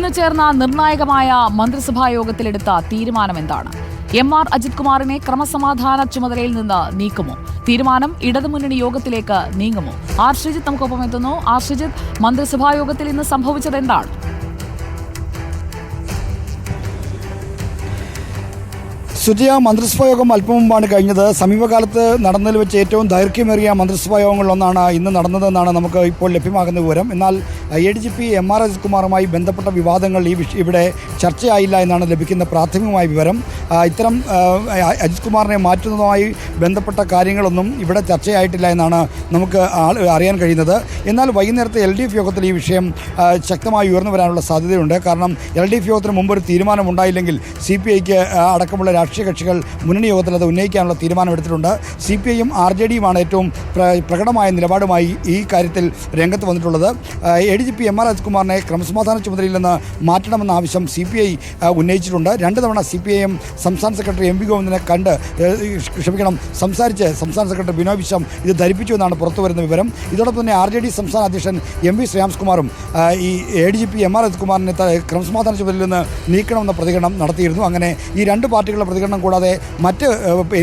ഇന്ന് ചേർന്ന നിർണായകമായ മന്ത്രിസഭാ യോഗത്തിലെടുത്ത തീരുമാനം എന്താണ്? എം.ആർ. അജിത് കുമാറിനെ ക്രമസമാധാന ചുമതലയിൽ നിന്ന് നീക്കുമോ? തീരുമാനം ഇടതുമുന്നണി യോഗത്തിലേക്ക് നീങ്ങുമോ? ആർ ശ്രീജിത്ത് നമുക്കൊപ്പം എത്തുന്നു. ആർ ശ്രീജിത്ത്, മന്ത്രിസഭാ യോഗത്തിൽ ഇന്ന് സംഭവിച്ചത് എന്താണ്? സുജയ, മന്ത്രിസഭാ യോഗം അല്പം മുമ്പാണ് കഴിഞ്ഞത്. സമീപകാലത്ത് നടന്നതിൽ വെച്ച് ഏറ്റവും ദൈർഘ്യമേറിയ മന്ത്രിസഭാ യോഗങ്ങളിലൊന്നാണ് ഇന്ന് നടന്നതെന്നാണ് നമുക്ക് ഇപ്പോൾ ലഭ്യമാകുന്ന വിവരം. എന്നാൽ ADGP എം.ആർ. അജിത് കുമാറുമായി ബന്ധപ്പെട്ട വിവാദങ്ങൾ ഇവിടെ ചർച്ചയായില്ല എന്നാണ് ലഭിക്കുന്ന പ്രാഥമികമായ വിവരം. ഇത്തരം അജിത് കുമാറിനെ മാറ്റുന്നതുമായി ബന്ധപ്പെട്ട കാര്യങ്ങളൊന്നും ഇവിടെ ചർച്ചയായിട്ടില്ല എന്നാണ് നമുക്ക് അറിയാൻ കഴിയുന്നത്. എന്നാൽ വൈകുന്നേരത്തെ LDF യോഗത്തിൽ ഈ വിഷയം ശക്തമായി ഉയർന്നു വരാനുള്ള സാധ്യതയുണ്ട്. കാരണം LDF യോഗത്തിന് മുമ്പ് ഒരു തീരുമാനമുണ്ടായില്ലെങ്കിൽ CPIക്ക് അടക്കമുള്ള രാഷ്ട്രീയ കക്ഷികൾ മുന്നണി യോഗത്തിൽ അത് ഉന്നയിക്കാനുള്ള തീരുമാനമെടുത്തിട്ടുണ്ട്. CPIയും RJDയുമാണ് ഏറ്റവും പ്രകടമായ നിലപാടുമായി ഈ കാര്യത്തിൽ രംഗത്ത് വന്നിട്ടുള്ളത്. ADGP എം.ആർ. അജിത് കുമാറിനെ ക്രമസമാധാന ചുമതലയിൽ നിന്ന് മാറ്റണമെന്ന ആവശ്യം CPI ഉന്നയിച്ചിട്ടുണ്ട്. 2 തവണ CPIM സംസ്ഥാന സെക്രട്ടറി MV ഗോവിന്ദനെ സംസാരിച്ച് സംസ്ഥാന സെക്രട്ടറി ബിനോയ് വിശ്വം ഇത് ധരിപ്പിച്ചു എന്നാണ് പുറത്തുവരുന്ന വിവരം. ഇതോടൊപ്പം തന്നെ RJD സംസ്ഥാന അധ്യക്ഷൻ MV ശ്രീരാംകുമാറും ഈ ADGP എം.ആർ. അജിത് കുമാറിനെ ക്രമസമാധാന ചുമതലയിൽ നിന്ന് നീക്കണമെന്ന പ്രതികരണം നടത്തിയിരുന്നു. അങ്ങനെ ഈ രണ്ട് പാർട്ടികളുടെ പ്രതികരണം കൂടാതെ മറ്റ്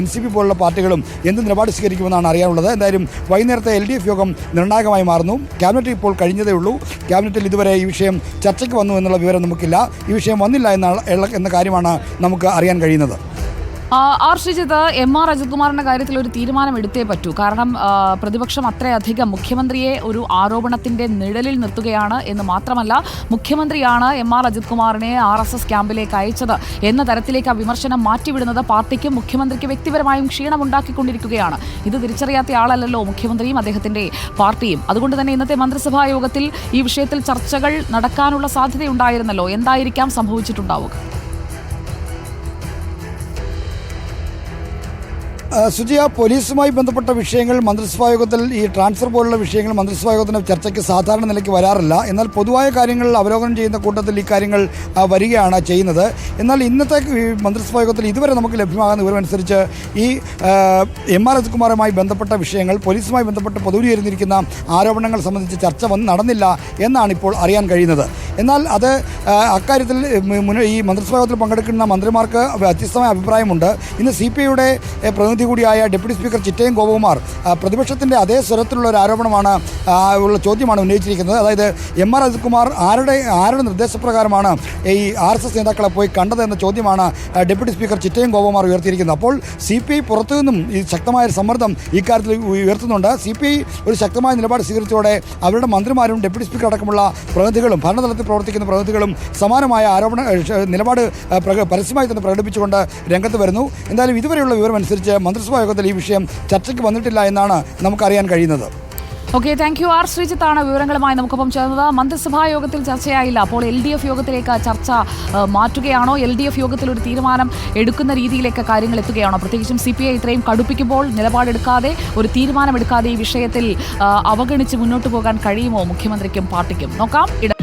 NCP പോലുള്ള പാർട്ടികളും എന്ത് നിലപാട് സ്വീകരിക്കുമെന്നാണ് അറിയാനുള്ളത്. എന്തായാലും വൈകുന്നേരത്തെ LDF യോഗം നിർണായകമായി മാറുന്നു. ക്യാബിനറ്റ് ഇപ്പോൾ കഴിഞ്ഞതേ ഉള്ളൂ. ക്യാബിനറ്റിൽ ഇതുവരെ ഈ വിഷയം ചർച്ചയ്ക്ക് വന്നു എന്നുള്ള വിവരം നമുക്കില്ല. ഈ വിഷയം വന്നില്ല എന്ന കാര്യമാണ് നമുക്ക് അറിയാൻ കഴിയുന്നത്. ആർ ശ്രീജിത്ത്, എം.ആർ. അജിത് കുമാറിന്റെ കാര്യത്തിൽ ഒരു തീരുമാനം എടുത്തേ പറ്റൂ. കാരണം പ്രതിപക്ഷം അത്രയധികം മുഖ്യമന്ത്രിയെ ഒരു ആരോപണത്തിന്റെ നിഴലിൽ നിർത്തുകയാണ് എന്ന് മാത്രമല്ല, മുഖ്യമന്ത്രിയാണ് എം.ആർ. അജിത് കുമാറിനെ RSS ക്യാമ്പിലേക്ക് അയച്ചത് എന്ന തരത്തിലേക്ക് ആ വിമർശനം മാറ്റിവിടുന്നത് പാർട്ടിക്കും മുഖ്യമന്ത്രിക്ക് വ്യക്തിപരമായും ക്ഷീണമുണ്ടാക്കിക്കൊണ്ടിരിക്കുകയാണ്. ഇത് തിരിച്ചറിയാത്ത ആളല്ലല്ലോ മുഖ്യമന്ത്രിയും അദ്ദേഹത്തിന്റെ പാർട്ടിയും. അതുകൊണ്ട് തന്നെ ഇന്നത്തെ മന്ത്രിസഭാ യോഗത്തിൽ ഈ വിഷയത്തിൽ ചർച്ചകൾ നടക്കാനുള്ള സാധ്യതയുണ്ടായിരുന്നല്ലോ. എന്തായിരിക്കാം സംഭവിച്ചിട്ടുണ്ടാവുക? സുജിയ, പോലീസുമായി ബന്ധപ്പെട്ട വിഷയങ്ങൾ മന്ത്രിസഭാ യോഗത്തിൽ ഈ ട്രാൻസ്ഫർ പോലുള്ള വിഷയങ്ങൾ മന്ത്രിസഭാ യോഗത്തിൻ്റെ ചർച്ചയ്ക്ക് സാധാരണ നിലയ്ക്ക് വരാറില്ല. എന്നാൽ പൊതുവായ കാര്യങ്ങൾ അവലോകനം ചെയ്യുന്ന കൂട്ടത്തിൽ ഈ കാര്യങ്ങൾ വരികയാണ് ചെയ്യുന്നത്. എന്നാൽ ഇന്നത്തെ മന്ത്രിസഭാ യോഗത്തിൽ ഇതുവരെ നമുക്ക് ലഭ്യമാകുന്ന വിവരമനുസരിച്ച് ഈ എം.ആർ. അജിത് കുമാറുമായി ബന്ധപ്പെട്ട വിഷയങ്ങൾ, പോലീസുമായി ബന്ധപ്പെട്ട് പൊതുവിലിരുന്നിരിക്കുന്ന ആരോപണങ്ങൾ സംബന്ധിച്ച് ചർച്ച നടന്നില്ല എന്നാണ് ഇപ്പോൾ അറിയാൻ കഴിയുന്നത്. എന്നാൽ അത് അക്കാര്യത്തിൽ ഈ മന്ത്രിസഭാ യോഗത്തിൽ പങ്കെടുക്കുന്ന മന്ത്രിമാർക്ക് വ്യത്യസ്തമായ അഭിപ്രായമുണ്ട്. ഇന്ന് CPIയുടെ പ്രതിനിധി കൂടിയായ ഡെപ്യൂട്ടി സ്പീക്കർ ചിറ്റയം ഗോപകുമാർ പ്രതിപക്ഷത്തിൻ്റെ അതേ സ്വരത്തിലുള്ള ഒരു ആരോപണമാണ് ഉള്ള ചോദ്യമാണ് ഉന്നയിച്ചിരിക്കുന്നത്. അതായത് എം.ആർ. അജിത് കുമാർ ആരുടെ നിർദ്ദേശപ്രകാരമാണ് ഈ RSS നേതാക്കളെ പോയി കണ്ടതെന്ന ചോദ്യമാണ് ഡെപ്യൂട്ടി സ്പീക്കർ ചിറ്റയം ഗോപകുമാർ ഉയർത്തിയിരിക്കുന്നത്. അപ്പോൾ CPI പുറത്തു നിന്നും ഈ ശക്തമായ സമ്മർദ്ദം ഇക്കാര്യത്തിൽ ഉയർത്തുന്നുണ്ട്. CPI ഒരു ശക്തമായ നിലപാട് സ്വീകരിച്ചതോടെ അവരുടെ മന്ത്രിമാരും ഡെപ്യൂട്ടി സ്പീക്കർ അടക്കമുള്ള പ്രതിനിധികളും ഭരണതലത്തിൽ പ്രവർത്തിക്കുന്ന പ്രതിനിധികളും സമാനമായ നിലപാട് പരസ്യമായി തന്നെ പ്രകടിപ്പിച്ചുകൊണ്ട് രംഗത്ത് വരുന്നു. എന്തായാലും ഇതുവരെയുള്ള വിവരമനുസരിച്ച് മന്ത്രിസഭാ യോഗത്തിൽ ഈ വിഷയം ചർച്ചയ്ക്ക് വന്നിട്ടില്ല എന്നാണ് നമുക്കറിയാൻ കഴിയുന്നത്. Okay, thank you. ആർ ശ്രീജിത്താണ് വിവരങ്ങളുമായി നമുക്കൊപ്പം ചേർന്നത്. മന്ത്രിസഭാ യോഗത്തിൽ ചർച്ചയായില്ല, അപ്പോൾ LDF യോഗത്തിലേക്ക് ചർച്ച മാറ്റുകയാണോ? LDF യോഗത്തിൽ ഒരു തീരുമാനം എടുക്കുന്ന രീതിയിലേക്ക് കാര്യങ്ങൾ എത്തുകയാണോ? പ്രത്യേകിച്ചും CPI ഇത്രയും കടുപ്പിക്കുമ്പോൾ നിലപാടെടുക്കാതെ, ഒരു തീരുമാനമെടുക്കാതെ ഈ വിഷയത്തിൽ അവഗണിച്ച് മുന്നോട്ട് പോകാൻ കഴിയുമോ മുഖ്യമന്ത്രിക്കും പാർട്ടിക്കും? നോക്കാം.